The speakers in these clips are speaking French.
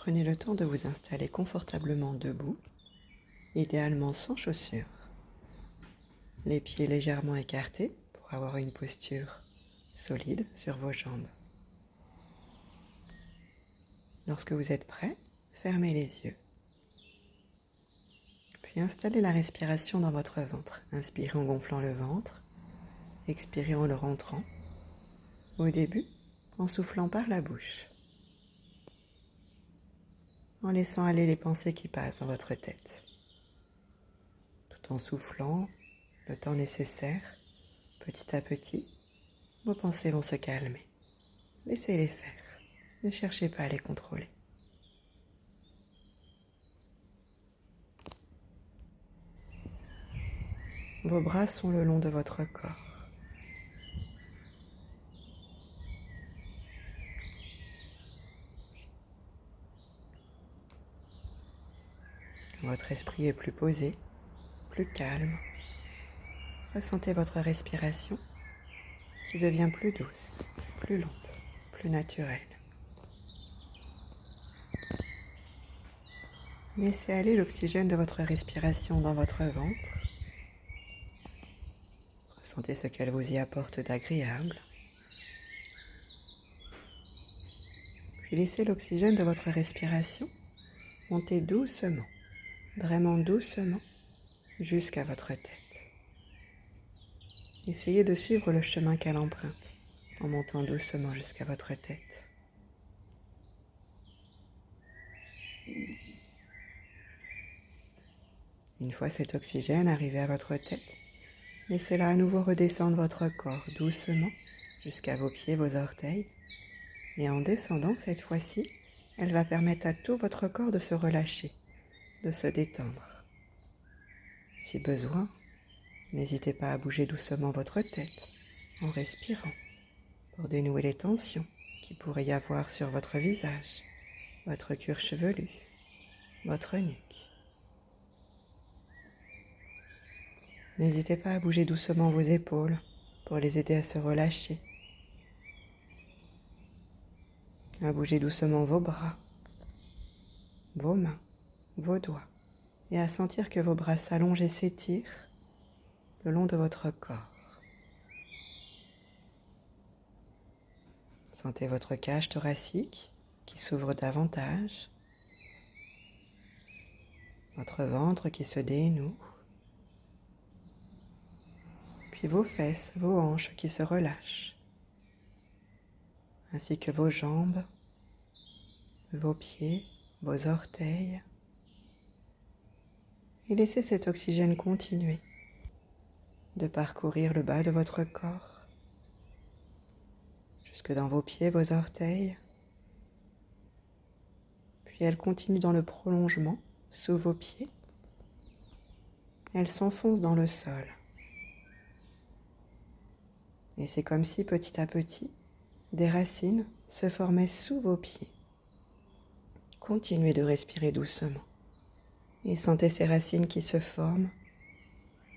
Prenez le temps de vous installer confortablement debout, idéalement sans chaussures. Les pieds légèrement écartés pour avoir une posture solide sur vos jambes. Lorsque vous êtes prêt, fermez les yeux. Puis installez la respiration dans votre ventre. Inspirez en gonflant le ventre, expirez en le rentrant. Au début, en soufflant par la bouche. En laissant aller les pensées qui passent dans votre tête. Tout en soufflant le temps nécessaire, petit à petit, vos pensées vont se calmer. Laissez-les faire. Ne cherchez pas à les contrôler. Vos bras sont le long de votre corps. Votre esprit est plus posé, plus calme. Ressentez votre respiration qui devient plus douce, plus lente, plus naturelle. Laissez aller l'oxygène de votre respiration dans votre ventre. Ressentez ce qu'elle vous y apporte d'agréable. Puis laissez l'oxygène de votre respiration monter doucement, vraiment doucement, jusqu'à votre tête. Essayez de suivre le chemin qu'elle emprunte, en montant doucement jusqu'à votre tête. Une fois cet oxygène arrivé à votre tête, laissez-la à nouveau redescendre votre corps doucement jusqu'à vos pieds, vos orteils. Et en descendant cette fois-ci, elle va permettre à tout votre corps de se relâcher, de se détendre. Si besoin, n'hésitez pas à bouger doucement votre tête en respirant pour dénouer les tensions qu'il pourrait y avoir sur votre visage, votre cuir chevelu, votre nuque. N'hésitez pas à bouger doucement vos épaules pour les aider à se relâcher. À bouger doucement vos bras, vos mains, vos doigts et à sentir que vos bras s'allongent et s'étirent le long de votre corps. Sentez votre cage thoracique qui s'ouvre davantage, votre ventre qui se dénoue, puis vos fesses, vos hanches qui se relâchent, ainsi que vos jambes, vos pieds, vos orteils. Et laissez cet oxygène continuer de parcourir le bas de votre corps, jusque dans vos pieds, vos orteils. Puis elle continue dans le prolongement, sous vos pieds. Elle s'enfonce dans le sol. Et c'est comme si petit à petit, des racines se formaient sous vos pieds. Continuez de respirer doucement. Et sentez ces racines qui se forment,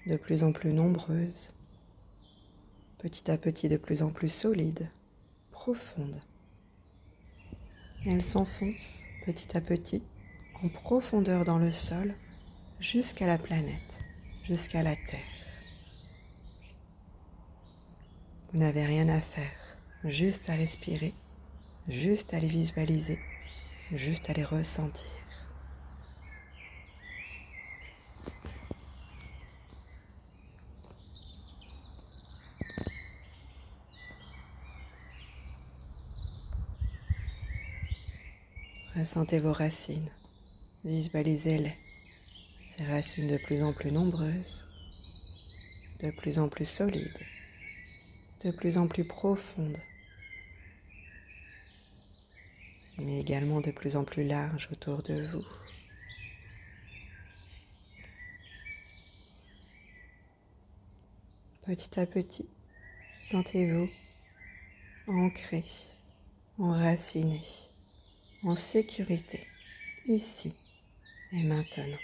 de plus en plus nombreuses, petit à petit de plus en plus solides, profondes. Elles s'enfoncent petit à petit, en profondeur dans le sol, jusqu'à la planète, jusqu'à la Terre. Vous n'avez rien à faire, juste à respirer, juste à les visualiser, juste à les ressentir. Ressentez vos racines, visualisez-les, ces racines de plus en plus nombreuses, de plus en plus solides, de plus en plus profondes, mais également de plus en plus larges autour de vous. Petit à petit, sentez-vous ancré, enraciné, en sécurité, ici et maintenant.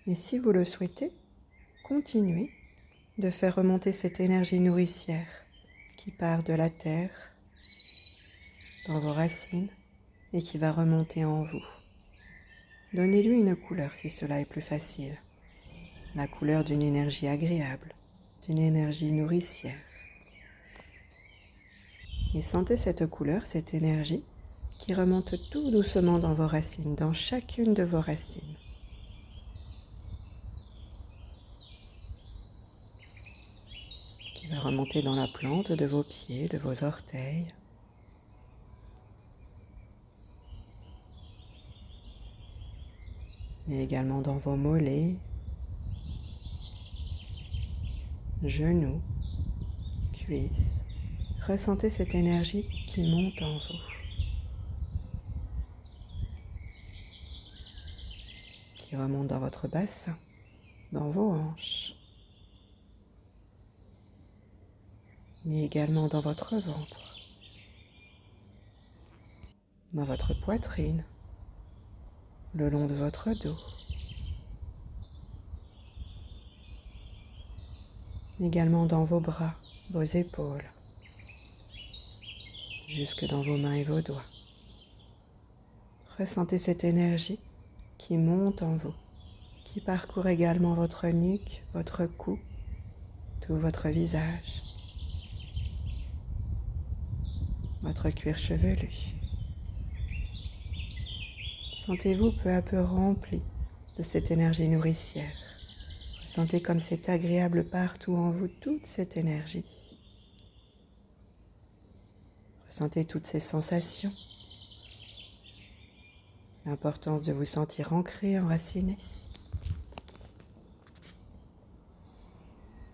Et si vous le souhaitez, continuez de faire remonter cette énergie nourricière qui qui part de la terre dans vos racines et qui va remonter en vous. Donnez-lui une couleur si cela est plus facile. La couleur d'une énergie agréable, d'une énergie nourricière. Et sentez cette couleur, cette énergie qui remonte tout doucement dans vos racines, dans chacune de vos racines. Qui va remonter dans la plante de vos pieds, de vos orteils. Mais également dans vos mollets, genoux, cuisses. Ressentez cette énergie qui monte en vous. Qui remonte dans votre bassin, dans vos hanches. Mais également dans votre ventre, dans votre poitrine, le long de votre dos. Également dans vos bras, vos épaules, jusque dans vos mains et vos doigts. Ressentez cette énergie qui monte en vous, qui parcourt également votre nuque, votre cou, tout votre visage, votre cuir chevelu. Sentez-vous peu à peu rempli de cette énergie nourricière. Ressentez comme c'est agréable partout en vous, toute cette énergie. Ressentez toutes ces sensations. L'importance de vous sentir ancré, enraciné.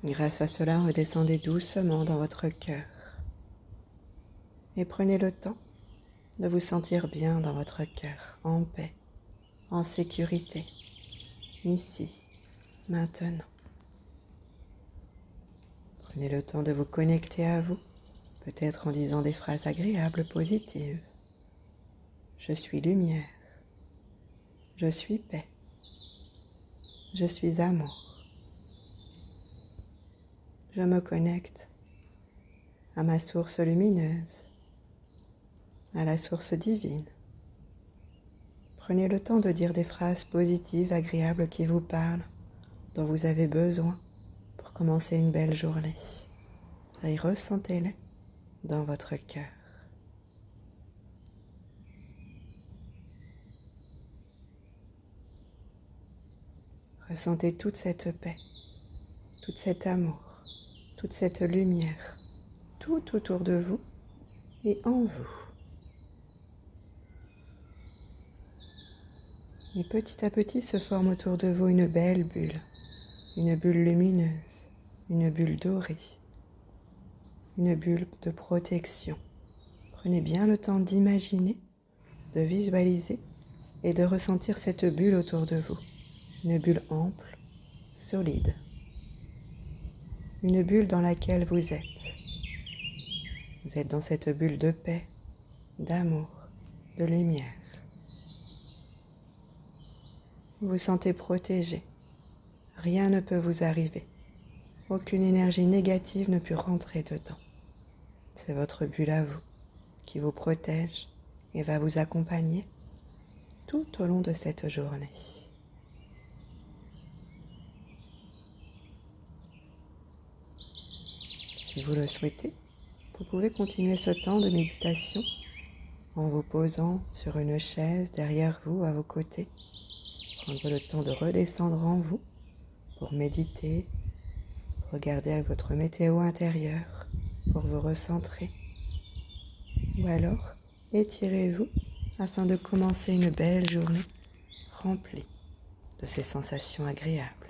Grâce à cela, redescendez doucement dans votre cœur. Et prenez le temps de vous sentir bien dans votre cœur, en paix, en sécurité, ici, maintenant. Prenez le temps de vous connecter à vous, peut-être en disant des phrases agréables, positives. Je suis lumière. Je suis paix. Je suis amour. Je me connecte à ma source lumineuse, à la source divine. Prenez le temps de dire des phrases positives, agréables qui vous parlent, dont vous avez besoin pour commencer une belle journée. Et ressentez-les dans votre cœur. Ressentez toute cette paix, tout cet amour, toute cette lumière, tout autour de vous et en vous. Et petit à petit se forme autour de vous une belle bulle, une bulle lumineuse, une bulle dorée, une bulle de protection. Prenez bien le temps d'imaginer, de visualiser et de ressentir cette bulle autour de vous. Une bulle ample, solide. Une bulle dans laquelle vous êtes. Vous êtes dans cette bulle de paix, d'amour, de lumière. Vous vous sentez protégé. Rien ne peut vous arriver. Aucune énergie négative ne peut rentrer dedans. C'est votre bulle à vous qui vous protège et va vous accompagner tout au long de cette journée. Si vous le souhaitez, vous pouvez continuer ce temps de méditation en vous posant sur une chaise derrière vous, à vos côtés. Prendre le temps de redescendre en vous pour méditer, regarder votre météo intérieure pour vous recentrer. Ou alors, étirez-vous afin de commencer une belle journée remplie de ces sensations agréables.